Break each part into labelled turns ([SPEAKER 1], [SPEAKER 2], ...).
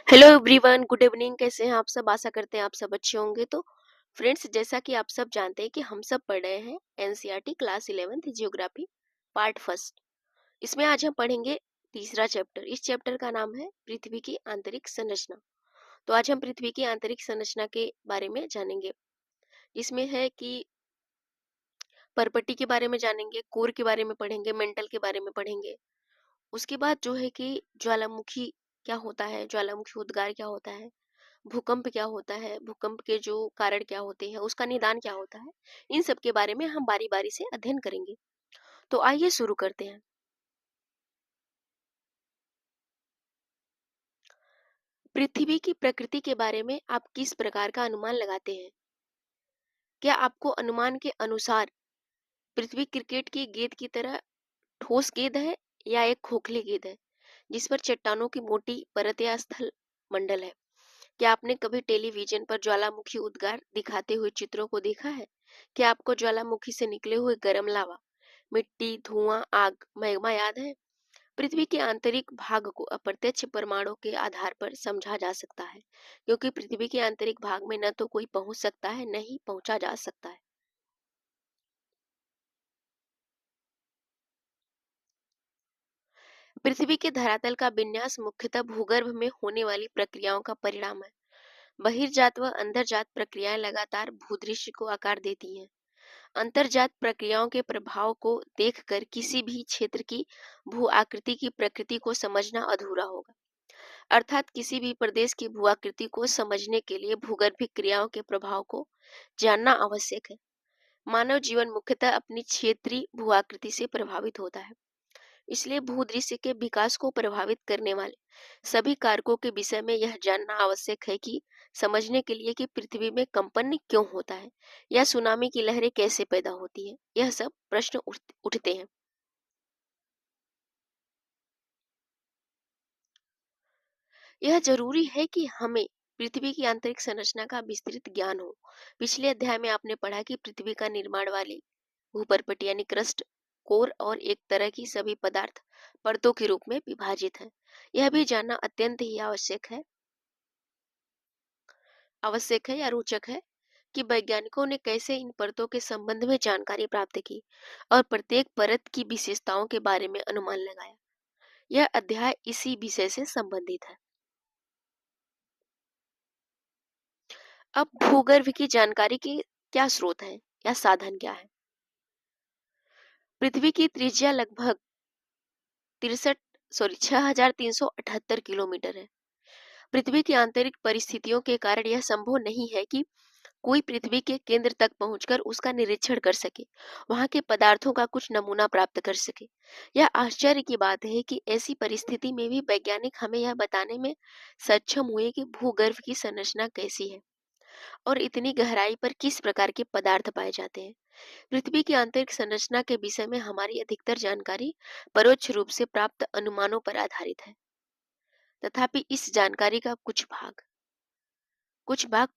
[SPEAKER 1] Hello everyone, good evening. कैसे हैं आप सब? आशा करते हैं आप सब अच्छे होंगे। तो फ्रेंड्स, जैसा कि आप सब जानते हैं कि हम सब पढ़ रहे हैं NCERT class 11th geography part first. इसमें आज हम पढ़ेंगे तीसरा चैप्टर। इस चैप्टर का नाम है पृथ्वी की आंतरिक संरचना। तो आज हम पृथ्वी की आंतरिक संरचना के बारे में जानेंगे। इसमें है कि परपट्टी के बारे में जानेंगे, कोर के बारे में पढ़ेंगे, मेंटल के बारे में पढ़ेंगे। उसके बाद जो है कि ज्वालामुखी क्या होता है, ज्वालामुखी उद्गार क्या होता है, भूकंप क्या होता है, भूकंप के जो कारण क्या होते हैं, उसका निदान क्या होता है, इन सब के बारे में हम बारी बारी से अध्ययन करेंगे। तो आइए शुरू करते हैं। पृथ्वी की प्रकृति के बारे में आप किस प्रकार का अनुमान लगाते हैं? क्या आपको अनुमान के अनुसार पृथ्वी क्रिकेट की गेंद की तरह ठोस गेंद है या एक खोखली गेंद है जिस पर चट्टानों की मोटी परत या स्थल मंडल है? क्या आपने कभी टेलीविजन पर ज्वालामुखी उद्गार दिखाते हुए चित्रों को देखा है? क्या आपको ज्वालामुखी से निकले हुए गर्म लावा, मिट्टी, धुआं, आग, मैग्मा याद है? पृथ्वी के आंतरिक भाग को अप्रत्यक्ष प्रमाणों के आधार पर समझा जा सकता है, क्योंकि पृथ्वी के आंतरिक भाग में न तो कोई पहुंच सकता है, न ही पहुंचा जा सकता है। पृथ्वी के धरातल का विन्यास मुख्यतः भूगर्भ में होने वाली प्रक्रियाओं का परिणाम है। बहिर्जात व अंतर्जात प्रक्रियाएं लगातार भूदृश्य को आकार देती हैं। अंतर्जात प्रक्रियाओं के प्रभाव को देखकर किसी भी क्षेत्र की भू आकृति की प्रकृति को समझना अधूरा होगा। अर्थात किसी भी प्रदेश की भू आकृति को समझने के लिए भूगर्भिक क्रियाओं के प्रभाव को जानना आवश्यक है। मानव जीवन मुख्यतः अपनी क्षेत्रीय भू आकृति से प्रभावित होता है। इसलिए भूदृश्य के विकास को प्रभावित करने वाले सभी कारकों के विषय में यह जानना आवश्यक है कि समझने के लिए कि पृथ्वी में कंपन क्यों होता है या सुनामी की लहरें कैसे पैदा होती है, यह सब प्रश्न उठते हैं। यह जरूरी है कि हमें पृथ्वी की आंतरिक संरचना का विस्तृत ज्ञान हो। पिछले अध्याय में आपने पढ़ा कि पृथ्वी का निर्माण वाली भूपर्पट यानी क्रस्ट, कोर और एक तरह की सभी पदार्थ परतों के रूप में विभाजित है। यह भी जानना अत्यंत ही आवश्यक है या रोचक है कि वैज्ञानिकों ने कैसे इन परतों के संबंध में जानकारी प्राप्त की और प्रत्येक परत की विशेषताओं के बारे में अनुमान लगाया। यह अध्याय इसी विषय से संबंधित है। अब भूगर्भ की जानकारी के क्या स्रोत है या साधन क्या है? पृथ्वी की त्रिज्या लगभग 6378 किलोमीटर है। पृथ्वी की आंतरिक परिस्थितियों के कारण यह संभव नहीं है कि कोई पृथ्वी के केंद्र तक पहुंचकर उसका निरीक्षण कर सके, वहां के पदार्थों का कुछ नमूना प्राप्त कर सके। यह आश्चर्य की बात है कि ऐसी परिस्थिति में भी वैज्ञानिक हमें यह बताने में सक्षम हुए कि भूगर्भ की संरचना कैसी है और इतनी गहराई पर किस प्रकार के पदार्थ पाए जाते हैं। पृथ्वी की आंतरिक संरचना के विषय में हमारी अधिकतर जानकारी परोक्ष रूप से प्राप्त अनुमानों पर आधारित है। तथापि इस जानकारी का कुछ भाग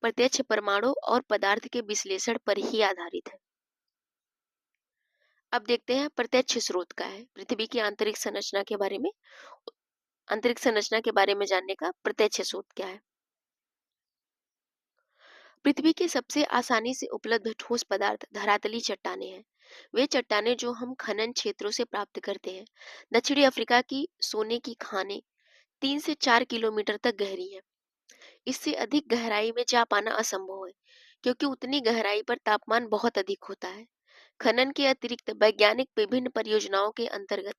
[SPEAKER 1] प्रत्यक्ष प्रमाणों और पदार्थ के विश्लेषण पर ही आधारित है। अब देखते हैं प्रत्यक्ष स्रोत क्या है। पृथ्वी की आंतरिक संरचना के बारे में जानने का प्रत्यक्ष स्रोत क्या है? पृथ्वी के सबसे आसानी से उपलब्ध ठोस पदार्थ धरातली चट्टानें हैं। वे चट्टानें जो हम खनन क्षेत्रों से प्राप्त करते हैं। दक्षिणी अफ्रीका की सोने की खानें 3 से 4 किलोमीटर तक गहरी हैं। इससे अधिक गहराई में जा पाना असंभव है, क्योंकि उतनी गहराई पर तापमान बहुत अधिक होता है। खनन के अतिरिक्त वैज्ञानिक विभिन्न परियोजनाओं के अंतर्गत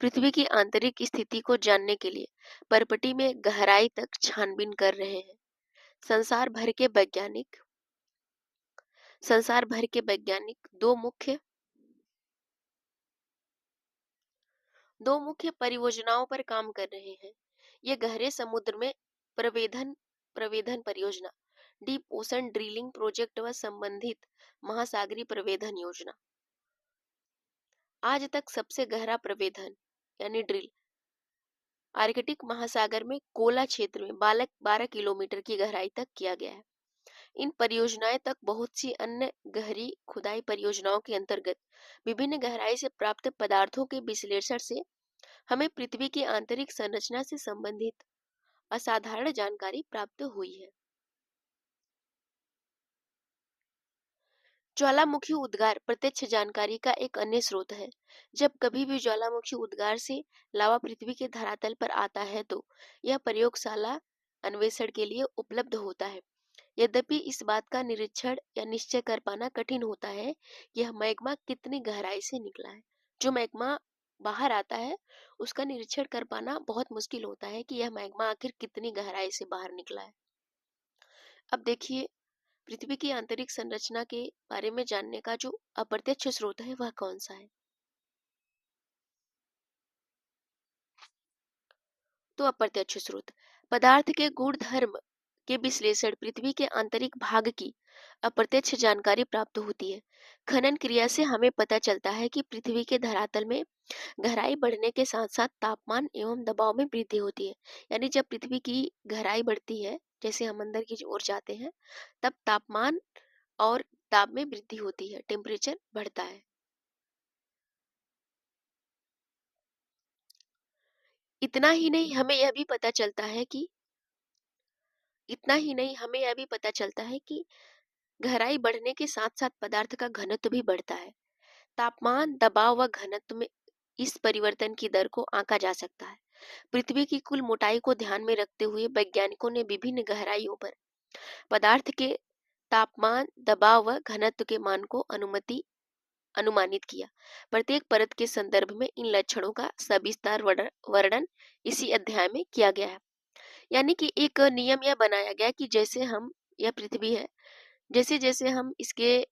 [SPEAKER 1] पृथ्वी की आंतरिक स्थिति को जानने के लिए परपटी में गहराई तक छानबीन कर रहे हैं। संसार भर के वैज्ञानिक संसार भर के वैज्ञानिक दो मुख्य परियोजनाओं पर काम कर रहे हैं। ये गहरे समुद्र में प्रवेधन प्रवेधन परियोजना, डीप ओशन ड्रिलिंग प्रोजेक्ट व संबंधित महासागरीय प्रवेधन योजना। आज तक सबसे गहरा प्रवेधन यानी ड्रिल आर्कटिक महासागर में कोला क्षेत्र में 12 किलोमीटर की गहराई तक किया गया है। इन परियोजनाएं तक बहुत सी अन्य गहरी खुदाई परियोजनाओं के अंतर्गत विभिन्न गहराई से प्राप्त पदार्थों के विश्लेषण से हमें पृथ्वी की आंतरिक संरचना से संबंधित असाधारण जानकारी प्राप्त हुई है। ज्वालामुखी उद्गार प्रत्यक्ष जानकारी का एक अन्य स्रोत है। जब कभी भी ज्वालामुखी उद्गार से लावा पृथ्वी के धरातल पर आता है तो यह प्रयोगशाला अन्वेषण के लिए उपलब्ध होता है। यद्यपि इस बात का निरीक्षण या निश्चय कर पाना कठिन होता है कि यह मैग्मा कितनी गहराई से निकला है। जो मैग्मा बाहर आता है उसका निरीक्षण कर पाना बहुत मुश्किल होता है कि यह मैग्मा आखिर कितनी गहराई से बाहर निकला है। अब देखिए, पृथ्वी की आंतरिक संरचना के बारे में जानने का जो अप्रत्यक्ष स्रोत है वह कौन सा है? तो अप्रत्यक्ष स्रोत पदार्थ के गुण धर्म के विश्लेषण पृथ्वी के आंतरिक भाग की अप्रत्यक्ष जानकारी प्राप्त होती है। खनन क्रिया से हमें पता चलता है कि पृथ्वी के धरातल में गहराई बढ़ने के साथ साथ तापमान एवं दबाव में वृद्धि होती है। यानी जब पृथ्वी की गहराई बढ़ती है, जैसे हम अंदर की ओर जाते हैं, तब तापमान और दाब में वृद्धि होती है, टेम्परेचर बढ़ता है। इतना ही नहीं हमें यह भी पता चलता है कि इतना ही नहीं हमें यह भी पता चलता है कि गहराई बढ़ने के साथ साथ पदार्थ का घनत्व भी बढ़ता है। तापमान, दबाव व घनत्व में इस परिवर्तन की दर को आंका जा सकता है। पृथ्वी की कुल मोटाई को ध्यान में रखते हुए वैज्ञानिकों ने विभिन्न गहराइयों पर पदार्थ के तापमान, दबाव व घनत्व के मान को अनुमानित किया। प्रत्येक परत के संदर्भ में इन लक्षणों का सविस्तार वर्णन इसी अध्याय में किया गया है। यानी कि एक नियम यह बनाया गया कि जैसे हम यह पृथ्वी है, जैसे जैसे हम इसके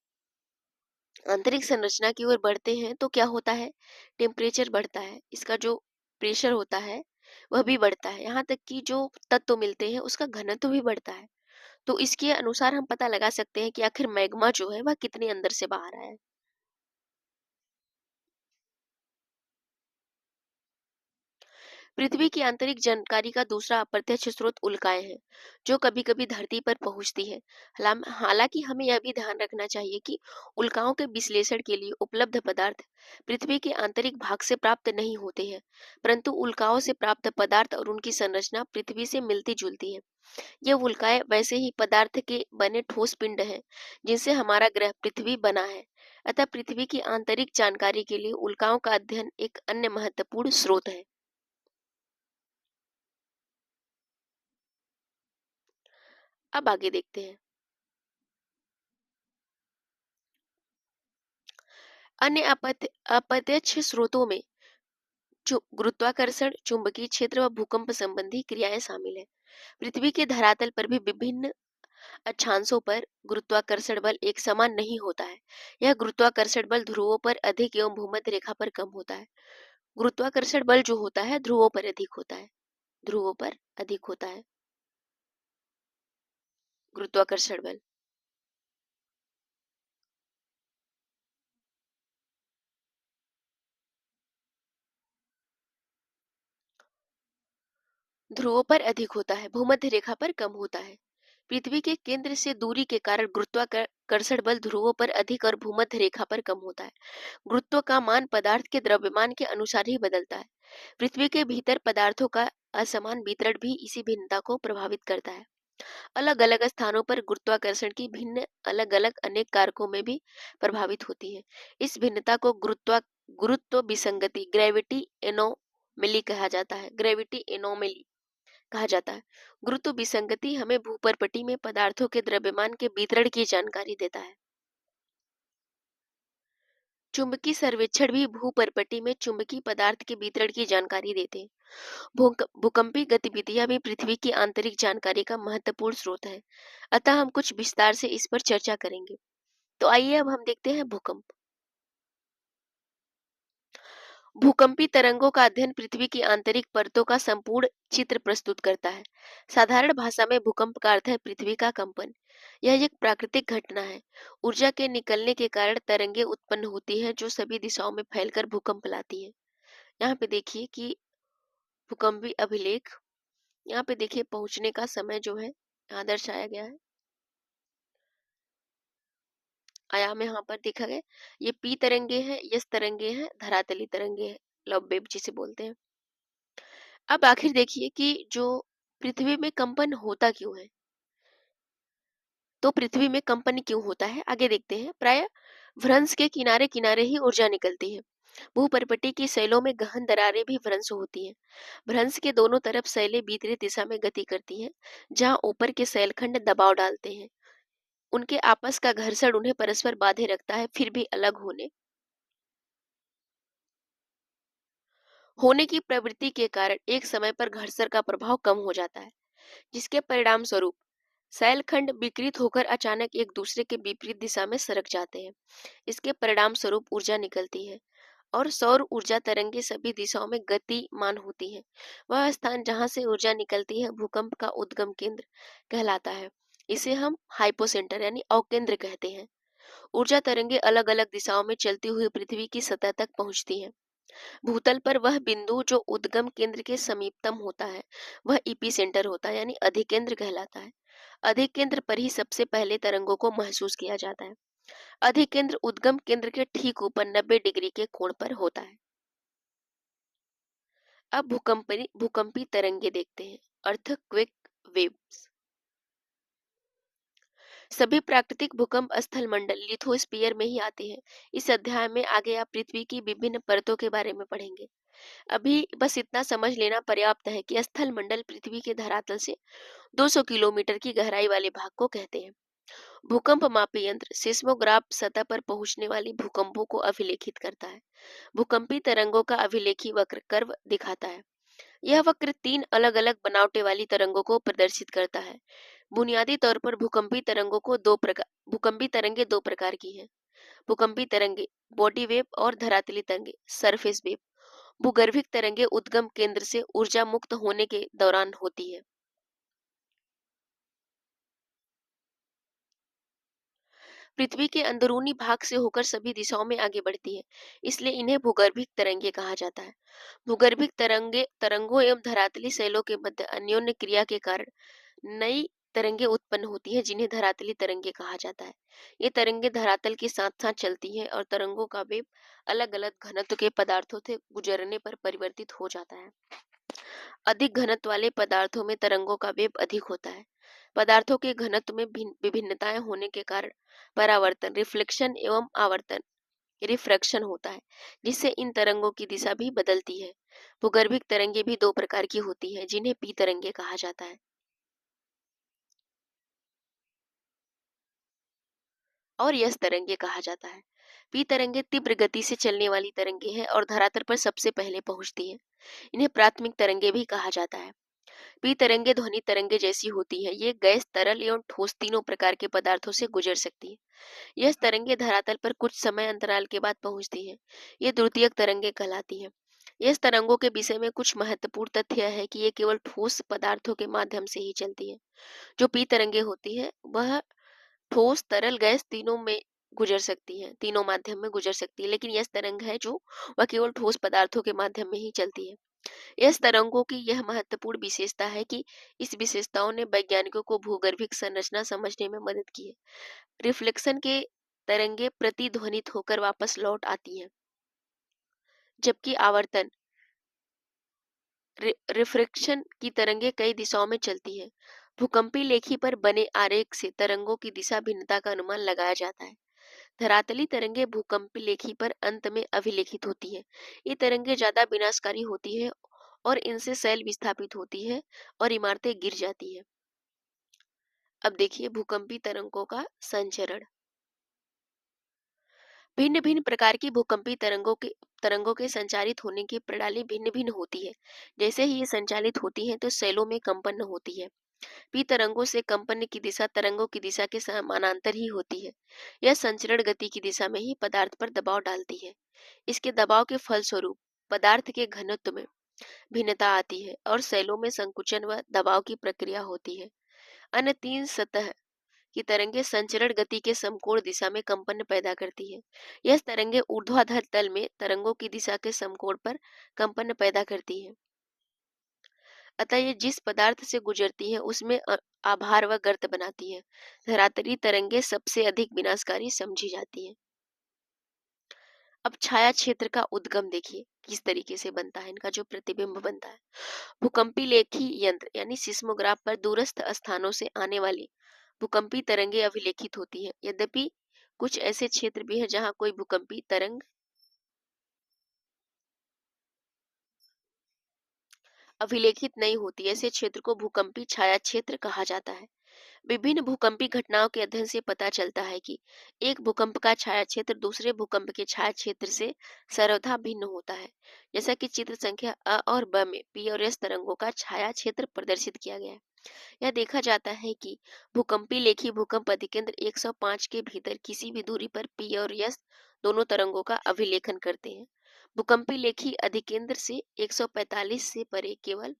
[SPEAKER 1] आंतरिक संरचना की ओर बढ़ते हैं तो क्या होता है, टेम्परेचर बढ़ता है, इसका जो प्रेशर होता है वह भी बढ़ता है, यहाँ तक कि जो तत्व मिलते हैं उसका घनत्व भी बढ़ता है। तो इसके अनुसार हम पता लगा सकते हैं कि आखिर मैग्मा जो है वह कितने अंदर से बाहर आया है। पृथ्वी की आंतरिक जानकारी का दूसरा अप्रत्यक्ष स्रोत उल्काएं हैं, जो कभी-कभी धरती पर पहुंचती है। हालांकि हमें यह भी ध्यान रखना चाहिए कि उल्काओं के विश्लेषण के लिए उपलब्ध पदार्थ पृथ्वी के आंतरिक भाग से प्राप्त नहीं होते हैं, परंतु उल्काओं से प्राप्त पदार्थ और उनकी संरचना पृथ्वी से मिलती-जुलती है। ये उल्काएं वैसे ही पदार्थ के बने ठोस पिंड हैं, जिनसे हमारा ग्रह पृथ्वी बना है। अतः पृथ्वी की आंतरिक जानकारी के लिए उल्काओं का अध्ययन एक अन्य महत्वपूर्ण स्रोत है। अब आगे देखते हैं। अन्य अप्रत्यक्ष स्रोतों में गुरुत्वाकर्षण, चुंबकीय क्षेत्र व भूकंप संबंधी क्रियाएं शामिल हैं। पृथ्वी के धरातल पर भी विभिन्न अक्षांशों पर गुरुत्वाकर्षण बल एक समान नहीं होता है। यह गुरुत्वाकर्षण बल ध्रुवों पर अधिक एवं भूमध्य रेखा पर कम होता है। गुरुत्वाकर्षण बल जो होता है ध्रुवों पर अधिक होता है। ध्रुवों पर अधिक होता है गुरुत्वाकर्षण बल। ध्रुवों पर अधिक होता है, भूमध्य रेखा पर कम होता है। पृथ्वी के केंद्र से दूरी के कारण गुरुत्वाकर्षण बल ध्रुवों पर अधिक और भूमध्य रेखा पर कम होता है। गुरुत्व का मान पदार्थ के द्रव्यमान के अनुसार ही बदलता है। पृथ्वी के भीतर पदार्थों का असमान वितरण भी इसी भिन्नता को प्रभावित करता है। अलग अलग स्थानों पर गुरुत्वाकर्षण की भिन्न अलग अलग अनेक कारकों में भी प्रभावित होती है। इस भिन्नता को गुरुत्व विसंगति, ग्रेविटी एनोमली कहा जाता है। ग्रेविटी एनोमली कहा जाता है। गुरुत्व विसंगति हमें भूपर्पटी में पदार्थों के द्रव्यमान के वितरण की जानकारी देता है। चुंबकीय सर्वेक्षण भी भूपर्पटी में चुंबकीय पदार्थ के वितरण की जानकारी देते हैं। भूकंपीय गतिविधियां भी पृथ्वी की आंतरिक जानकारी का महत्वपूर्ण स्रोत है। अतः हम कुछ विस्तार से इस पर चर्चा करेंगे। तो आइए अब हम देखते हैं भूकंप। भूकंपी तरंगों का अध्ययन पृथ्वी की आंतरिक परतों का संपूर्ण चित्र प्रस्तुत करता है। साधारण भाषा में भूकंप का अर्थ है पृथ्वी का कंपन। यह एक प्राकृतिक घटना है। ऊर्जा के निकलने के कारण तरंगे उत्पन्न होती हैं जो सभी दिशाओं में फैलकर भूकंप लाती हैं। यहाँ पे देखिए कि भूकंपी अभिलेख, यहाँ पे देखिए पहुंचने का समय जो है यहाँ दर्शाया गया है। आयाम यहाँ पर देखा गया। ये पी तरंगे हैं, यस तरंगे हैं, धरातली तरंगे हैं, लव वेव जिसे बोलते हैं। अब आखिर देखिए कि जो पृथ्वी में कंपन होता क्यों है? तो पृथ्वी में कंपन क्यों होता है, आगे देखते हैं। प्राय भ्रंश के किनारे किनारे ही ऊर्जा निकलती है। भूपर्पटी की शैलों में गहन दरारें भी भ्रंश होती हैं। भ्रंश के दोनों तरफ शैलें विपरीत दिशा में गति करती हैं। जहां ऊपर के शैलखंड दबाव डालते हैं, उनके आपस का घर्षण उन्हें परस्पर बांधे रखता है, फिर भी अलग होने की प्रवृत्ति के कारण एक समय पर घर्षण का प्रभाव कम हो जाता है, जिसके परिणाम स्वरूप शैलखंड विकृत होकर अचानक एक दूसरे के विपरीत दिशा में सरक जाते हैं। इसके परिणाम स्वरूप ऊर्जा निकलती है और सौर ऊर्जा तरंगे सभी दिशाओं में गतिमान होती हैं। वह स्थान जहां से ऊर्जा निकलती है भूकंप का उद्गम केंद्र कहलाता है। इसे हम हाइपोसेंटर यानी अवकेंद्र कहते हैं। ऊर्जा तरंगे अलग अलग दिशाओं में चलती हुई पृथ्वी की सतह तक पहुंचती हैं। भूतल पर वह बिंदु जो उद्गम केंद्र के समीपतम होता है वह इपीसेंटर होता है यानी अधिकेंद्र कहलाता है। अधिकेंद्र पर ही सबसे पहले तरंगों को महसूस किया जाता है। अधिकेंद्र उद्गम केंद्र के ठीक ऊपर 90 डिग्री के कोण पर होता है। अब भूकंपी तरंगे देखते हैं। Earthquake waves. सभी प्राकृतिक भूकंप स्थल मंडल लिथोस्फीयर में ही आते हैं। इस अध्याय में आगे आप पृथ्वी की विभिन्न परतों के बारे में पढ़ेंगे। अभी बस इतना समझ लेना पर्याप्त है कि स्थल मंडल पृथ्वी के धरातल से 200 किलोमीटर की गहराई वाले भाग को कहते हैं। भूकंप मापी यंत्र सिस्मोग्राफ सतह पर पहुंचने वाली भूकंपों को अभिलेखित करता है। भूकंपी तरंगों का अभिलेखी वक्र कर्व दिखाता है। यह वक्र 3 अलग-अलग बनावटें वाली तरंगों को प्रदर्शित करता है। बुनियादी तौर पर भूकंपी तरंगे दो प्रकार की हैं। भूकंपी तरंगे बॉडी वेव और धरातली तरंगे सरफेस वेव। भूगर्भिक तरंगे उद्गम केंद्र से ऊर्जा मुक्त होने के दौरान होती है। पृथ्वी के अंदरूनी भाग से होकर सभी दिशाओं में आगे बढ़ती है, इसलिए इन्हें भूगर्भिक तरंगे कहा जाता है। भूगर्भिक तरंगों एवं धरातली शैलों के मध्य अन्योन्य क्रिया के कारण नई तरंगे उत्पन्न होती हैं, जिन्हें धरातली तरंगे कहा जाता है। ये तरंगे धरातल के साथ साथ चलती हैं और तरंगों का वेग अलग अलग घनत्व के पदार्थों से गुजरने पर परिवर्तित हो जाता है। अधिक घनत्व वाले पदार्थों में तरंगों का वेग अधिक होता है। पदार्थों के घनत्व में विभिन्नताएं होने के कारण परावर्तन रिफ्लेक्शन एवं आवर्तन रिफ्रैक्शन होता है, जिससे इन तरंगों की दिशा भी बदलती है। भूगर्भिक तरंगे भी दो प्रकार की होती हैं, जिन्हें पी तरंगे कहा जाता है और यस तरंगे कहा जाता है। पी तरंगे तीव्र गति से चलने वाली तरंगे हैं और धरातल पर सबसे पहले पहुंचती हैं। इन्हें प्राथमिक तरंगे भी कहा जाता है। पी तरंगे ध्वनि तरंगे जैसी होती हैं। ये गैस, तरल एवं ठोस तीनों प्रकार के पदार्थों से गुजर सकती है। यह तरंगे धरातल पर कुछ समय अंतराल के बाद पहुंचती हैं। ये द्वितीयक तरंगे कहलाती हैं। यह तरंगों के विषय में कुछ महत्वपूर्ण तथ्य यह है कि ये केवल ठोस पदार्थों के माध्यम से ही चलती है। जो पी तरंगे होती है वह ठोस, तरल, गैस तीनों में गुजर सकती है, तीनों माध्यम में गुजर सकती है। लेकिन यह तरंग है जो वह केवल ठोस पदार्थों के माध्यम में ही चलती है। इस तरंगों की यह महत्वपूर्ण विशेषता है कि इस विशेषताओं ने वैज्ञानिकों को भूगर्भिक संरचना समझने में मदद की है। रिफ्लेक्शन के तरंगे प्रतिध्वनित होकर वापस लौट आती हैं, जबकि आवर्तन रिफ्रैक्शन की तरंगे कई दिशाओं में चलती हैं। भूकंपी लेखी पर बने आरेख से तरंगों की दिशा भिन्नता का अनुमान लगाया जाता है। धरातली तरंगे भूकंपी लेखी पर अंत में अभिलेखित होती हैं। ये तरंगे ज्यादा विनाशकारी होती है और इनसे सेल विस्थापित होती है और इमारतें गिर जाती है। अब देखिए भूकंपी तरंगों का संचरण। भिन्न भिन्न प्रकार की भूकंपी तरंगों के संचारित होने की प्रणाली भिन्न भिन्न होती है। जैसे ही ये संचालित होती हैं तो सेलों में कंपन होती है। पी तरंगों से कंपन की दिशा तरंगों की दिशा के समानांतर ही होती है। यह संचरण गति की दिशा में ही पदार्थ पर दबाव डालती है। इसके दबाव के फलस्वरूप पदार्थ के घनत्व में भिन्नता आती है और सेलों में संकुचन व दबाव की प्रक्रिया होती है। अन्य तीन सतह की तरंगे संचरण गति के समकोण दिशा में कंपन पैदा करती है। यह तरंगे ऊर्ध्वाधर तल में तरंगों की दिशा के समकोण पर कंपन पैदा करती है। अतः ये जिस पदार्थ से गुजरती है उसमें आभार व गर्त बनाती है। धरातली तरंगे सबसे अधिक विनाशकारी समझी जाती हैं। अब छाया क्षेत्र का उद्गम देखिए किस तरीके से बनता है, इनका जो प्रतिबिंब बनता है। भूकंपी लेखी यंत्र यानी सिस्मोग्राफ पर दूरस्थ स्थानों से आने वाली भूकंपी तरंगे अभिलेखित होती हैं। यद्यपि कुछ ऐसे क्षेत्र भी हैं जहां कोई भूकंपी तरंग अभिलेखित नहीं होती। ऐसे क्षेत्र को भूकंपी छाया क्षेत्र कहा जाता है। विभिन्न भूकंपी घटनाओं के अध्ययन से पता चलता है कि एक भूकंप का छाया क्षेत्र दूसरे भूकंप के छाया क्षेत्र से सर्वथा भिन्न होता है। जैसा कि चित्र संख्या अ और ब में पी और एस तरंगों का छाया क्षेत्र प्रदर्शित किया गया है। यह देखा जाता है कि भूकंपी लेखी भूकंप अधिकेंद्र 105 के भीतर किसी भी दूरी पर पी और एस दोनों तरंगों का अभिलेखन करते हैं। भूकंपी लेखी अधिकेंद्र से 145 से परे केवल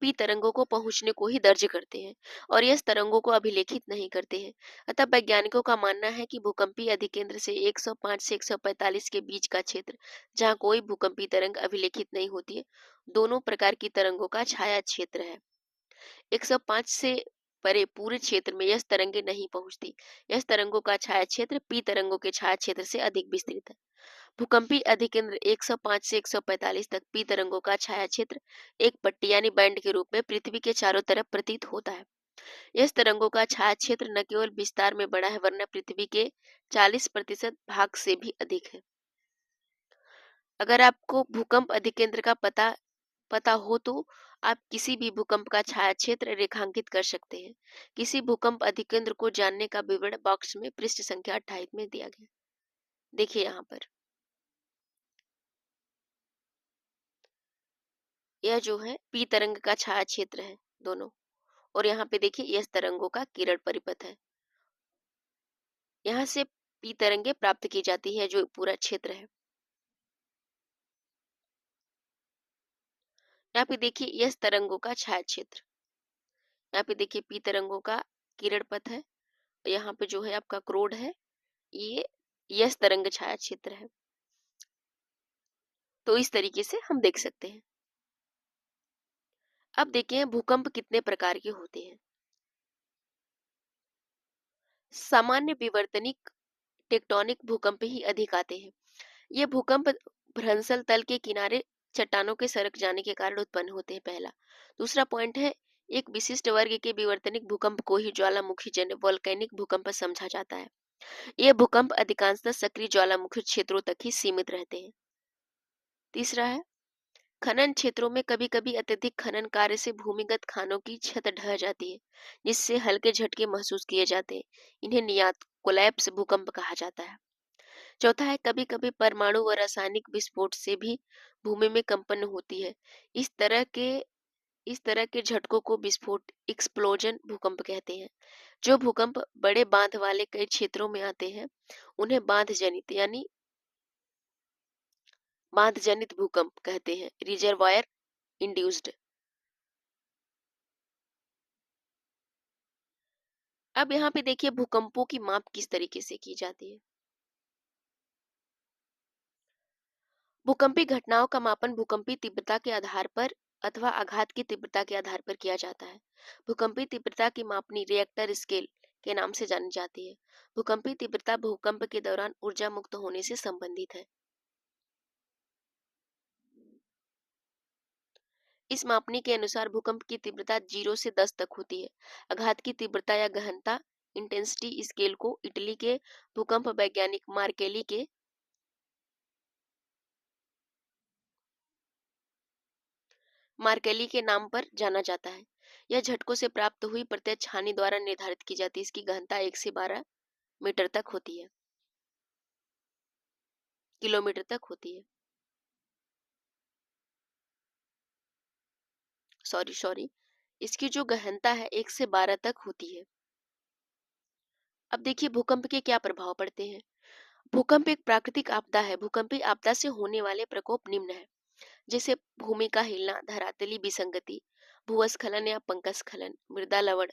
[SPEAKER 1] पी तरंगों को पहुंचने को ही दर्ज करते हैं और यस तरंगों को अभिलेखित नहीं करते हैं। अतः वैज्ञानिकों का मानना है कि भूकंपी अधिकेंद्र से 105 से 145 के बीच का क्षेत्र, जहां कोई भूकंपी तरंग अभिलेखित नहीं होती है, दोनों प्रकार की तरंगों का छाया क्षेत्र है। 105 से परे पूरे क्षेत्र में यस तरंगे नहीं पहुंचती। यस तरंगों का छाया क्षेत्र पी तरंगों के छाया क्षेत्र से अधिक विस्तृत है। भूकंपी अधिकेंद्र 105 से 145 तक पी तरंगों का छाया क्षेत्र एक पट्टी यानी बैंड के रूप में पृथ्वी के चारों तरफ प्रतीत होता है। इस तरंगों का छाया क्षेत्र न केवल विस्तार में बड़ा है वरन पृथ्वी के 40% भाग से भी अधिक है। अगर आपको भूकंप अधिकेंद्र का पता पता हो तो आप किसी भी भूकंप का छाया क्षेत्र रेखांकित कर सकते हैं। किसी भूकंप अधिकेंद्र को जानने का विवरण बॉक्स में पृष्ठ संख्या 28 में दिया गया। देखिए यहाँ पर यह जो है पी तरंग का छाया क्षेत्र है दोनों, और यहाँ पे देखिए एस तरंगों का किरण परिपथ है। यहाँ से पी तरंगे प्राप्त की जाती है जो पूरा क्षेत्र है। यहाँ पे देखिए एस तरंगों का छाया क्षेत्र, यहाँ पे देखिए पी तरंगों का किरण पथ है, यहाँ पे जो है आपका क्रोड है, ये यस तरंग छाया क्षेत्र है। तो इस तरीके से हम देख सकते हैं। अब देखिए भूकंप कितने प्रकार के होते हैं। सामान्य विवर्तनिक टेक्टोनिक भूकंप ही अधिक आते हैं। ये भूकंप भ्रंसल तल के किनारे चट्टानों के सरक जाने के कारण उत्पन्न होते हैं, पहला। दूसरा पॉइंट है, एक विशिष्ट वर्ग के विवर्तनिक भूकंप को ही ज्वालामुखी जन्य वोल्केनिक भूकंप समझा जाता है। ये भूकंप अधिकांशतः सक्रिय ज्वालामुखी क्षेत्रों तक ही सीमित रहते हैं। तीसरा है, खनन क्षेत्रों में कभी कभी अत्यधिक खनन कार्य से भूमिगत खानों की छत ढह जाती है, जिससे हल्के झटके महसूस किए जाते हैं। इन्हें नियात कोलैप्स भूकंप कहा जाता है। चौथा है, कभी कभी परमाणु व रासायनिक विस्फोट से भी भूमि में कंपन होती है। इस तरह के इस तरह के झटकों को विस्फोट एक्सप्लोजन भूकंप कहते हैं। जो भूकंप बड़े बांध वाले कई क्षेत्रों में आते हैं उन्हें बांध जनित भूकंप कहते हैं, रिजर्वायर इंड्यूस्ड। अब यहाँ पे देखिए भूकंपों की माप किस तरीके से की जाती है। भूकंपी घटनाओं का मापन भूकंपी तीव्रता के आधार पर अथवा आघात की तीव्रता के आधार पर किया जाता है। भूकंपी तीव्रता की मापनी रिएक्टर स्केल के नाम से जानी जाती है। भूकंपी तीव्रता भूकंप के दौरान ऊर्जा मुक्त होने से संबंधित है। इस मापनी के अनुसार भूकंप की तीव्रता 0 से 10 तक होती है। आघात की तीव्रता या गहनता इंटेंसिटी स्केल को इटली के भूकंप वैज्ञानिक मार्केली के नाम पर जाना जाता है। यह झटकों से प्राप्त हुई प्रत्यक्ष हानि द्वारा निर्धारित की जाती है। इसकी गहनता 1 से 12 मीटर तक होती है, किलोमीटर तक होती है। सॉरी, इसकी जो गहनता है 1 से 12 तक होती है। अब देखिए भूकंप के क्या प्रभाव पड़ते हैं। भूकंप एक प्राकृतिक आपदा है। भूकंपी आपदा से होने वाले प्रकोप निम्न है, जैसे भूमि का हिलना, धरातली विसंगति, भूस्खलन या पंकस्खलन, मृदा लवण,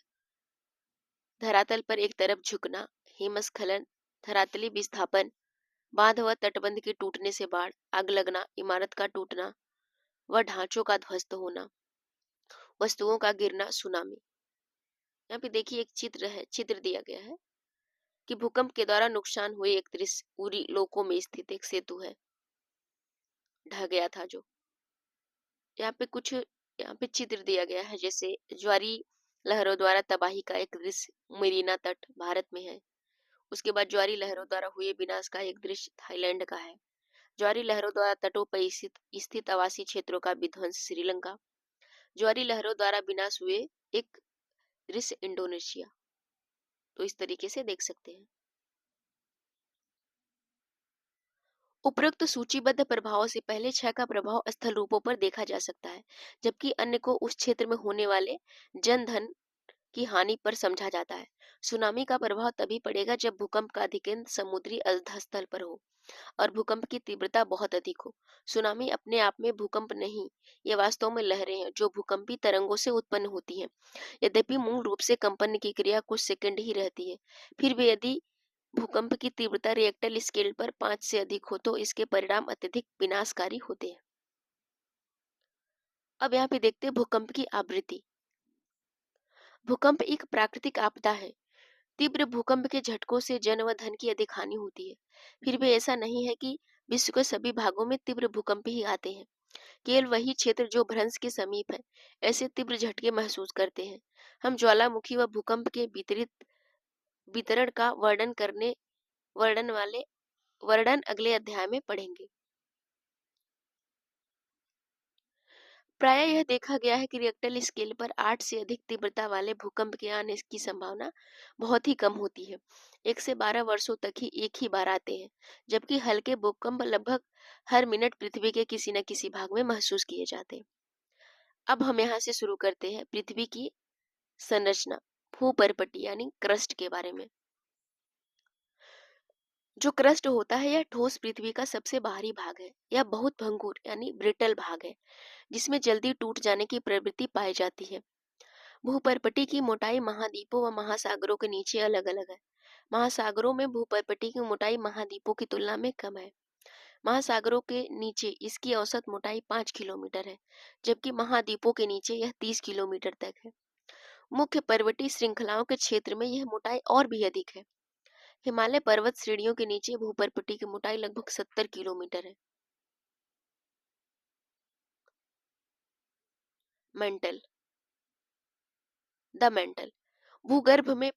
[SPEAKER 1] धरातल पर एक तरफ झुकना, हिमस्खलन, धरातली विस्थापन, बांध व तटबंध के टूटने से बाढ़, आग लगना, इमारत का टूटना व ढांचों का ध्वस्त होना, वस्तुओं का गिरना, सुनामी। यहाँ पे देखिए एक चित्र दिया गया है कि भूकंप के दौरान नुकसान हुए एक दृश्य उरी लोको में स्थित एक सेतु है, ढह गया था जो। यहाँ पे चित्र दिया गया है, जैसे ज्वारी लहरों द्वारा तबाही का एक दृश्य मरीना तट भारत में है। उसके बाद ज्वारी लहरों द्वारा हुए विनाश का एक दृश्य थाईलैंड का है। ज्वारी लहरों द्वारा तटों पर स्थित आवासीय क्षेत्रों का विध्वंस श्रीलंका। ज्वारी लहरों द्वारा विनाश हुए एक दृश्य इंडोनेशिया। तो इस तरीके से देख सकते हैं। उपरोक्त सूचीबद्ध प्रभावों से पहले क्षय का प्रभाव स्थल रूपों पर देखा जा सकता है, जबकि अन्य को उस क्षेत्र में होने वाले जन धन की हानि पर समझा जाता है। सुनामी का प्रभाव तभी पड़ेगा जब भूकंप का अधिकेंद्र समुद्री अधस्थल पर हो और भूकंप की तीव्रता बहुत अधिक हो। सुनामी अपने आप में भूकंप नहीं, ये वास्तव में लहरें हैं जो भूकंपी तरंगों से उत्पन्न होती हैं। यद्यपि मूल रूप से कंपन की क्रिया कुछ सेकंड ही रहती है, फिर भी यदि भूकंप की तीव्रता रिएक्टर स्केल पर 5 से अधिक हो तो इसके परिणाम अत्यधिक विनाशकारी होते हैं। अब यहाँ पे देखते हैं भूकंप की आवृत्ति। भूकंप एक प्राकृतिक आपदा है। तीव्र भूकंप के झटकों से जन व धन की अधिक हानि होती है। फिर भी ऐसा नहीं है कि विश्व के सभी भागों में तीव्र भूकंप ही आते हैं। केवल वही क्षेत्र जो भ्रंश के समीप है ऐसे तीव्र झटके महसूस करते हैं। हम ज्वालामुखी व भूकंप के वितरित वितरण का वर्णन वाले वर्णन अगले अध्याय में पढ़ेंगे। प्रायः यह देखा गया है कि रिएक्टर स्केल पर 8 से अधिक तीव्रता वाले भूकंप के आने की संभावना बहुत ही कम होती है। 1 से 12 वर्षों तक ही एक ही बार आते हैं, जबकि हल्के भूकंप लगभग हर मिनट पृथ्वी के किसी न किसी भाग में महसूस किए जाते हैं। अब हम यहाँ से शुरू करते हैं पृथ्वी की संरचना, भूपर्पटी यानी क्रस्ट के बारे में। जो क्रस्ट होता है यह ठोस पृथ्वी का सबसे बाहरी भाग है। यह बहुत भंगुर यानी ब्रिटल भाग है, जिसमें जल्दी टूट जाने की प्रवृत्ति पाई जाती है। भूपर्पटी की मोटाई महाद्वीपों व महासागरों के नीचे अलग अलग है। महासागरों में भूपर्पटी की मोटाई महाद्वीपों की तुलना में कम है। महासागरों के नीचे इसकी औसत मोटाई 5 किलोमीटर है, जबकि महाद्वीपों के नीचे यह 30 किलोमीटर तक है। मुख्य पर्वतीय श्रृंखलाओं के क्षेत्र में यह मोटाई और भी अधिक है। हिमालय पर्वत श्रेणियों के नीचे भूपर्पटी की मोटाई लगभग 70 किलोमीटर है। मेंटल द मेंटल भूगर्भ में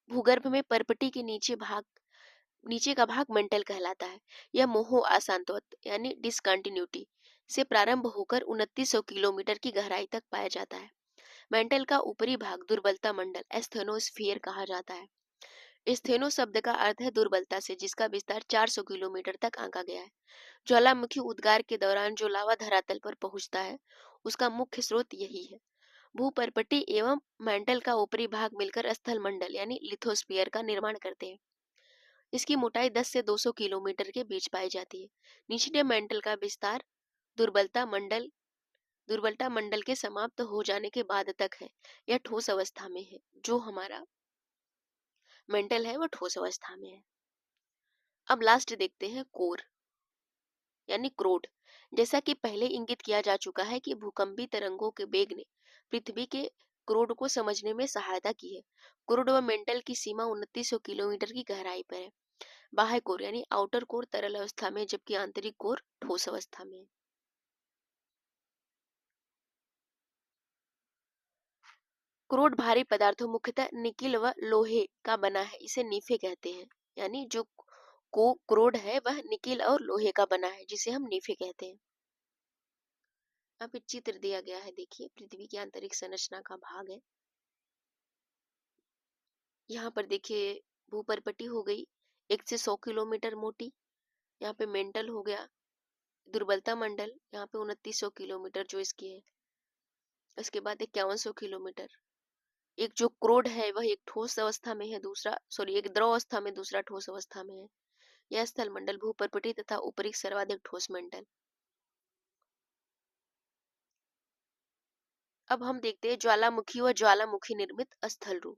[SPEAKER 1] भूगर्भ में पर्पटी के नीचे का भाग मेंटल कहलाता है। यह मोहो अशांतवत यानी डिसकंटिन्यूटी से प्रारंभ होकर 2900 किलोमीटर की गहराई तक पाया जाता है। मेंटल का ऊपरी भाग दुर्बलता मंडल एस्थेनोस्फीयर कहा जाता है। एस्थेनो शब्द का अर्थ है दुर्बलता से, जिसका विस्तार 400 किलोमीटर तक आंका गया है। ज्वालामुखी उद्गार के दौरान जो लावा धरातल पर पहुंचता है उसका मुख्य स्रोत यही है। भूपर्पटी एवं मेंटल का ऊपरी भाग मिलकर स्थल मंडल यानी लिथोस्फीयर का निर्माण करते हैं। इसकी मोटाई 10 से 200 किलोमीटर के बीच पाई जाती है। निचले मेंटल का विस्तार दुर्बलता मंडल दुर्बलता मंडल के समाप्त हो जाने के बाद तक है। यह ठोस अवस्था में है। जो हमारा मेंटल है वो ठोस अवस्था में है। अब लास्ट देखते हैं कोर यानी क्रोड। जैसा कि पहले इंगित किया जा चुका है कि भूकंपी तरंगों के वेग ने पृथ्वी के क्रोड को समझने में सहायता की है। क्रोड व मेंटल की सीमा 2900 किलोमीटर की गहराई पर है। बाह्य कोर यानी आउटर कोर तरल अवस्था में, जबकि आंतरिक कोर ठोस अवस्था में है। क्रोड भारी पदार्थों मुख्यतः निकिल व लोहे का बना है। इसे नीफे कहते हैं। यानी जो को क्रोड है वह निकिल और लोहे का बना है, जिसे हम नीफे कहते हैं। अब एक चित्र दिया गया है, देखिए पृथ्वी की आंतरिक संरचना का भाग है। यहाँ पर देखिए भूपर्पटी हो गई 1 से 100 किलोमीटर मोटी। यहाँ पे मेंटल हो गया, दुर्बलता मंडल यहाँ पे 2900 किलोमीटर जो इसकी है। उसके बाद 5100 किलोमीटर। एक जो क्रोड है वह एक ठोस अवस्था में है, एक द्रव अवस्था में, दूसरा ठोस अवस्था में है। यह स्थल मंडल भूपर्पटी तथा ऊपरी सर्वाधिक ठोस मंडल। अब हम देखते हैं ज्वालामुखी व ज्वालामुखी निर्मित स्थल रूप।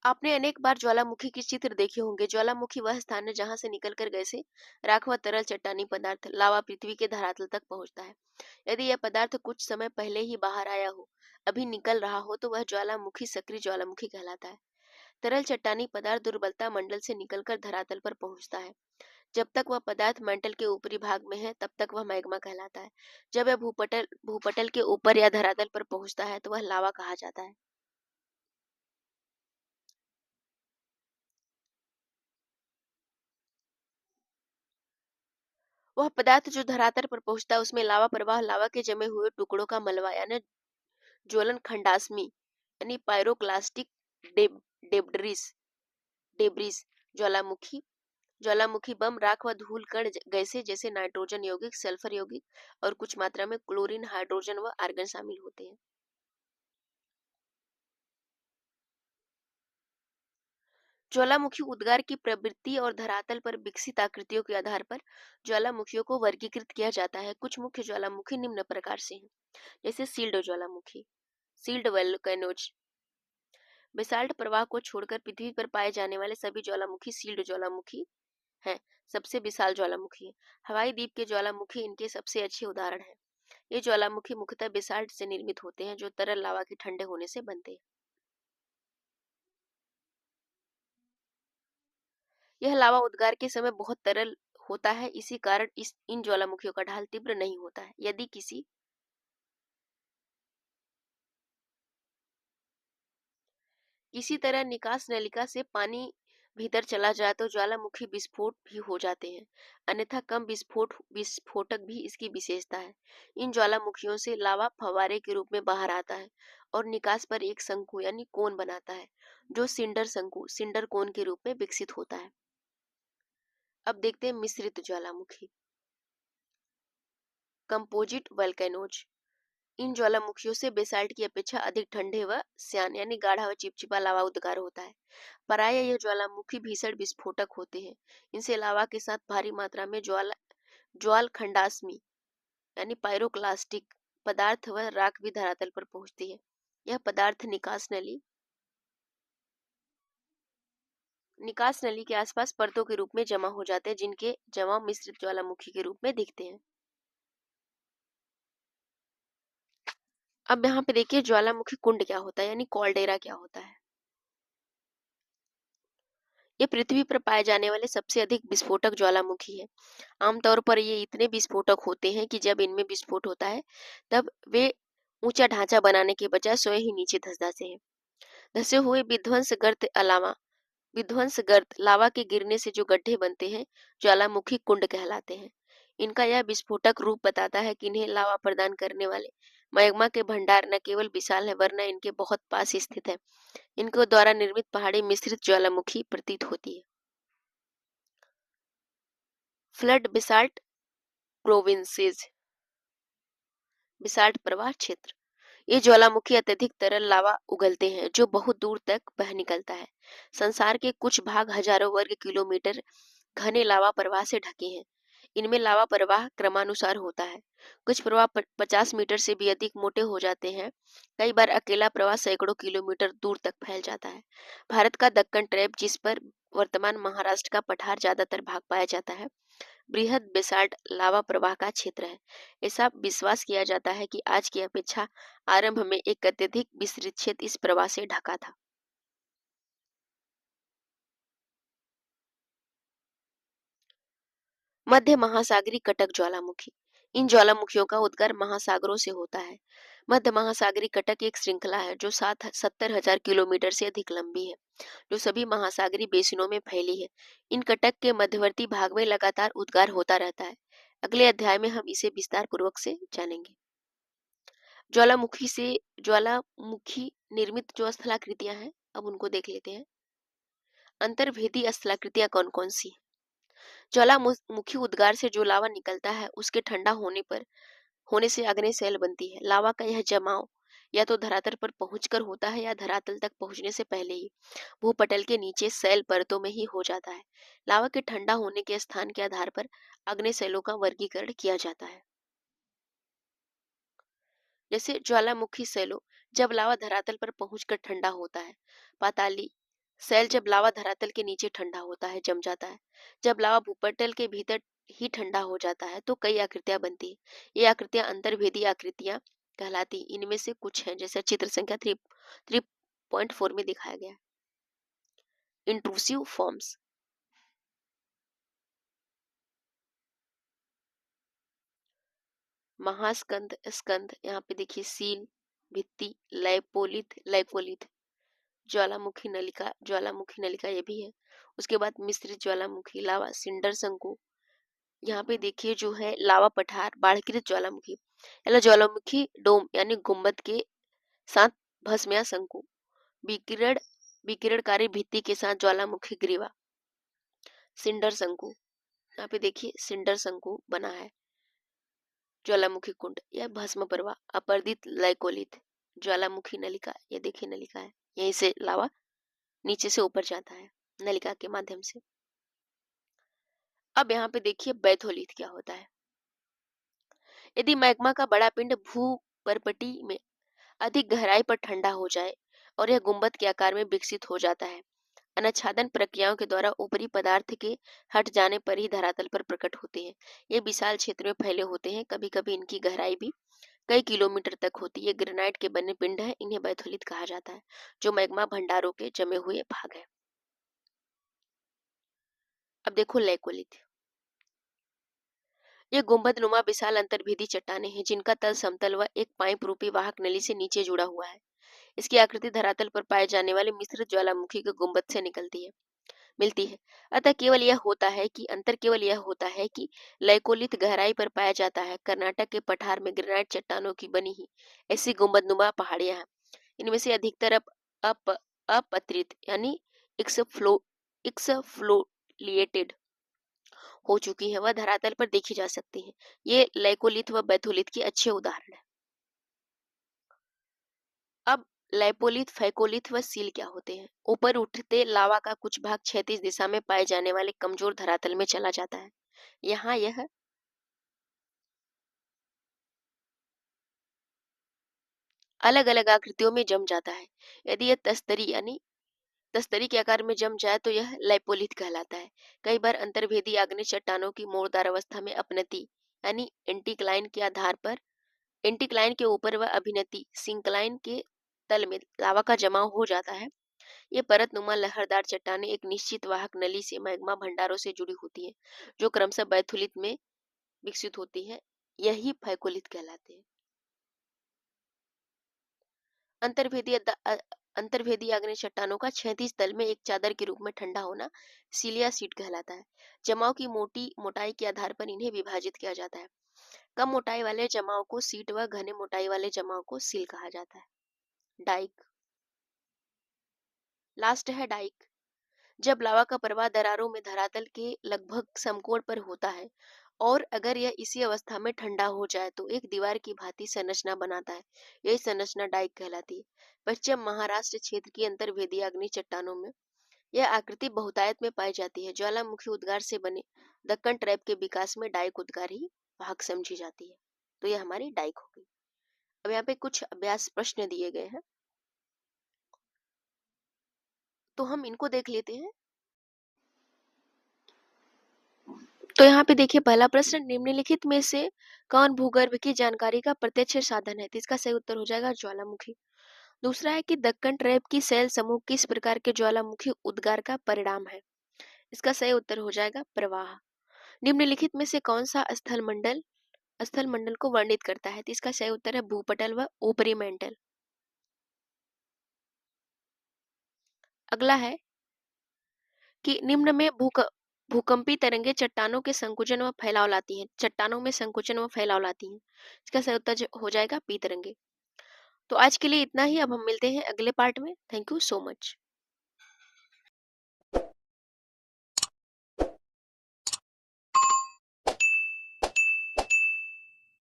[SPEAKER 1] आपने अनेक बार ज्वालामुखी के चित्र देखे होंगे। ज्वालामुखी वह स्थान है जहां से निकलकर गैसें, राख व तरल चट्टानी पदार्थ, लावा पृथ्वी के धरातल तक पहुंचता है। यदि यह पदार्थ कुछ समय पहले ही बाहर आया हो, अभी निकल रहा हो, तो वह ज्वालामुखी सक्रिय ज्वालामुखी कहलाता है। तरल चट्टानी पदार्थ दुर्बलता मंडल से निकलकर धरातल पर पहुंचता है। जब तक वह पदार्थ मंडल के ऊपरी भाग में है, तब तक वह मैग्मा कहलाता है। जब यह भूपटल भूपटल के ऊपर या धरातल पर पहुंचता है, तो वह लावा कहा जाता है। वह पदार्थ जो धरातल पर पहुंचता है, उसमें लावा प्रवाह, लावा के जमे हुए टुकड़ों का मलबा यानी ज्वलन खंडास्मी यानी पायरोक्लास्टिक डेब डेब्रिस डेब्रिस ज्वालामुखी ज्वालामुखी बम, राख व धूल कण, गैसें जैसे नाइट्रोजन यौगिक, सल्फर यौगिक और कुछ मात्रा में क्लोरीन, हाइड्रोजन व आर्गन शामिल होते हैं। ज्वालामुखी उद्गार की प्रवृत्ति और धरातल पर विकसित आकृतियों के आधार पर ज्वालामुखियों को वर्गीकृत किया जाता है। कुछ मुख्य ज्वालामुखी निम्न प्रकार से हैं, जैसे सील्ड ज्वालामुखी, सील्ड वोल्केनोज। बेसाल्ट प्रवाह को छोड़कर पृथ्वी पर पाए जाने वाले सभी ज्वालामुखी सील्ड ज्वालामुखी हैं। सबसे विशाल ज्वालामुखी है। हवाई द्वीप के ज्वालामुखी इनके सबसे अच्छे उदाहरण हैं। ये ज्वालामुखी मुख्यतः बेसाल्ट से निर्मित होते हैं, जो तरल लावा के ठंडे होने से बनते हैं। यह लावा उद्गार के समय बहुत तरल होता है, इसी कारण इस इन ज्वालामुखियों का ढाल तीव्र नहीं होता है। यदि किसी तरह निकास नलिका से पानी भीतर चला जाए तो ज्वालामुखी विस्फोट भी हो जाते हैं। अन्यथा कम विस्फोटक भी इसकी विशेषता है। इन ज्वालामुखियों से लावा फव्वारे के रूप में बाहर आता है और निकास पर एक शंकु यानी कोन बनाता है, जो सिंडर कोन के रूप में विकसित होता है। अब देखते हैं मिश्रित ज्वालामुखी, कंपोजिट वल्केनोज। इन ज्वालामुखियों से बेसाल्ट की अपेक्षा अधिक ठंडे व श्यान यानी गाढ़ा व चिपचिपा लावा उद्गार होता है। प्रायः ये ज्वालामुखी भीषण विस्फोटक होते हैं। इनसे लावा के साथ भारी मात्रा में ज्वाल खंडास्मी यानी पायरोक्लास्टिक पदार्थ व राख भी धरातल पर पहुंचती है। यह पदार्थ निकास नली के आसपास परतों के रूप में जमा हो जाते हैं, जिनके जमाव मिश्रित ज्वालामुखी के रूप में दिखते हैं। अब यहाँ पे देखिए ज्वालामुखी कुंड क्या होता है यानी कॉल्डेरा क्या होता है। ये पृथ्वी पर पाए जाने वाले सबसे अधिक विस्फोटक ज्वालामुखी है। आमतौर पर ये इतने विस्फोटक होते हैं कि जब इनमें विस्फोट होता है, तब वे ऊंचा ढांचा बनाने के बजाय स्वयं ही नीचे धंस जाते हैं। धसे हुए विध्वंस गर्त लावा के गिरने से जो गड्ढे बनते हैं, ज्वालामुखी कुंड कहलाते हैं। इनका यह विस्फोटक रूप बताता है कि इन्हें लावा प्रदान करने वाले मैग्मा के भंडार न केवल विशाल है, वरना इनके बहुत पास स्थित है। इनके द्वारा निर्मित पहाड़ी मिश्रित ज्वालामुखी प्रतीत होती है। फ्लड बेसाल्ट प्रोविंसेस, बेसाल्ट प्रवाह क्षेत्र। ये ज्वालामुखी अत्यधिक तरल लावा उगलते हैं, जो बहुत दूर तक बह निकलता है। संसार के कुछ भाग हजारों वर्ग किलोमीटर घने लावा प्रवाह से ढके हैं। इनमें लावा प्रवाह क्रमानुसार होता है। कुछ प्रवाह 50 मीटर से भी अधिक मोटे हो जाते हैं। कई बार अकेला प्रवाह सैकड़ों किलोमीटर दूर तक फैल जाता है। भारत का दक्कन ट्रैप, जिस पर वर्तमान महाराष्ट्र का पठार ज्यादातर भाग पाया जाता है, बृहद बेसाल्ट लावा प्रवाह का क्षेत्र है। ऐसा विश्वास किया जाता है कि आज की अपेक्षा आरंभ में एक अत्यधिक विस्तृत क्षेत्र इस प्रवाह से ढका था। मध्य महासागरीय कटक ज्वालामुखी। इन ज्वालामुखियों का उद्गार महासागरों से होता है। मध्य महासागरीय कटक एक श्रृंखला है जो 70,000 किलोमीटर से अधिक लंबी है, जो सभी महासागरीय बेसिनों में फैली है। इन कटक के मध्यवर्ती भाग में लगातार उद्गार होता रहता है। अगले अध्याय में हम इसे विस्तार पूर्वक से जानेंगे। ज्वालामुखी निर्मित जो स्थलाकृतियां हैं, अब उनको देख लेते हैं। अंतर्भेदी स्थलाकृतियां कौन कौन सी हैं? ज्वालामुखी उद्गार से जो लावा निकलता है, उसके ठंडा होने से अग्नि सेल बनती है। लावा का यह जमाव या तो धरातल पर पहुंचकर होता है या धरातल तक पहुंचने से पहले ही भूपटल के नीचे सेल परतों में ही हो जाता है। लावा के ठंडा होने के स्थान के आधार पर अग्नि सेलों का वर्गीकरण किया जाता है। जैसे ज्वालामुखी सेलो, जब लावा धरातल पर पहुंचकर ठंडा होता है। पाताली सेल जब लावा धरातल के नीचे ठंडा होता है, जम जाता है। जब लावा भूपटल के भीतर ही ठंडा हो जाता है तो कई आकृतियां बनती है। ये आकृतियां अंतर्भेदी आकृतियां कहलाती। इनमें से कुछ हैं, जैसे चित्र संख्या 3.4 में दिखाया गया है। Intrusive forms. महास्कंद, स्कंद, यहाँ पे देखिए सील, भित्ति, लैपोलिथ, लैपोलिथ, ज्वालामुखी नलिका ये भी है। उसके बाद मिश्रित ज्वालामुखी, लावा, सिंडर शंकु। यहाँ पे देखिए जो है लावा पठार, बाढ़कृत ज्वालामुखी, यानी ज्वालामुखी डोम यानी गुंबद के साथ भस्म या शंकु, विकिरण विकिरणकारी भित्ति के साथ ज्वालामुखी ग्रीवा, सिंडर शंकु। यहाँ पे देखिए सिंडर शंकु बना है, ज्वालामुखी कुंड या भस्म प्रवाह, अपर्दित लाइकोलिथ, ज्वालामुखी नलिका, ये देखिए नलिका है, यहीं से लावा नीचे से ऊपर जाता है नलिका के माध्यम से। अब यहाँ पे देखिए बैथोलिथ क्या होता है। यदि मैग्मा का बड़ा पिंड भू परपटी में अधिक गहराई पर ठंडा हो जाए और यह गुंबद के आकार में विकसित हो जाता है, अनाच्छादन प्रक्रियाओं के द्वारा ऊपरी पदार्थ के हट जाने पर ही धरातल पर प्रकट होते हैं। ये विशाल क्षेत्र में फैले होते हैं, कभी कभी इनकी गहराई भी कई किलोमीटर तक होती है। ग्रेनाइट के बने पिंड है, इन्हें बैथोलिथ कहा जाता है, जो मैग्मा भंडारों के जमे हुए भाग है। अब देखो लैकोलिथ। ये गुंबद नुमा विशाल अंतर्भेदी चट्टानें हैं, जिनका तल समतल व एक पाइप रूपी वाहक नली से नीचे जुड़ा हुआ है। इसकी आकृति धरातल पर पाए जाने वाले मिश्रित ज्वालामुखी के गुंबद से मिलती है। अतः केवल यह होता है कि लैकोलिथ गहराई पर पाया जाता है। कर्नाटक के पठार में ग्रेनाइट चट्टानों की बनी ही ऐसी गुंबदनुमा पहाड़ियां हैं। इनमें से अधिकतर अपत्रित यानी एक्सफ्लोलिएटेड हो चुकी है, वह धरातल पर देखी जा सकती है। ये लैकोलिथ व बैथोलिथ के अच्छे उदाहरण है। अब लैपोलिथ, फैकोलिथ व सील क्या होते हैं। ऊपर उठते लावा का कुछ भाग क्षैतिज दिशा में पाए जाने वाले कमजोर धरातल में चला जाता है। यहाँ यह अलग अलग आकृतियों में जम जाता है। यदि यह तस्तरी के आकार में जम जाए तो यह लैपोलिथ कहलाता है। कई बार अंतर्भेदी आग्नेय चट्टानों की मोड़दार अवस्था में अपनति यानी एंटीक्लाइन के ऊपर व अभिनति सिंक्लाइन के तल में लावा का जमाव हो जाता है। ये परतनुमा लहरदार चट्टानें एक निश्चित वाहक नली से मैग्मा भंडारों से जुड़ी होती हैं, जो क्रमशः बैथोलिथ में विकसित होती हैं। यही फैकोलिथ कहलाते हैं। अंतर्भेदी अंतर्भेदी आग्नेय चट्टानों का क्षैतिज तल में एक चादर के रूप में ठंडा होना सीलिया सीट कहलाता है। जमाव की मोटाई के आधार पर इन्हें विभाजित किया जाता है। कम मोटाई वाले जमाव को सीट व घने मोटाई वाले जमाव को सील कहा जाता है। डाइक। लास्ट है डाइक। जब लावा का प्रवाह दरारों में धरातल के लगभग समकोण पर होता है और अगर यह इसी अवस्था में ठंडा हो जाए तो एक दीवार की भांति संरचना बनाता है। यही संरचना डाइक कहलाती है। पश्चिम महाराष्ट्र क्षेत्र की अंतर्भेदी अग्नि चट्टानों में यह आकृति बहुतायत में पाई जाती है। ज्वालामुखी उद्गार से बने दक्कन ट्रैप के विकास में डाइक उद्गार ही भाग समझी जाती है। तो यह हमारी डाइक हो गई। अब यहाँ पे कुछ अभ्यास प्रश्न दिए गए हैं, तो हम इनको देख लेते हैं। तो यहाँ पे देखिए पहला प्रश्न, निम्नलिखित में से कौन भूगर्भ की जानकारी का प्रत्यक्ष साधन है। तो इसका सही उत्तर हो जाएगा ज्वालामुखी। दूसरा है कि दक्कन ट्रैप की सेल समूह किस प्रकार के ज्वालामुखी उद्गार का परिणाम है। इसका सही उत्तर हो जाएगा प्रवाह। निम्नलिखित में से कौन सा स्थल मंडल को वर्णित करता है। तो इसका सही उत्तर है भूपटल व ऊपरी मेंटल। अगला है कि निम्न में भूकंपी तरंगे चट्टानों के संकुचन व फैलाव लाती हैं। चट्टानों में संकुचन व फैलाव लाती हैं। इसका सही उत्तर हो जाएगा पी तरंगे। तो आज के लिए इतना ही। अब हम मिलते हैं अगले पार्ट में। Thank you so much.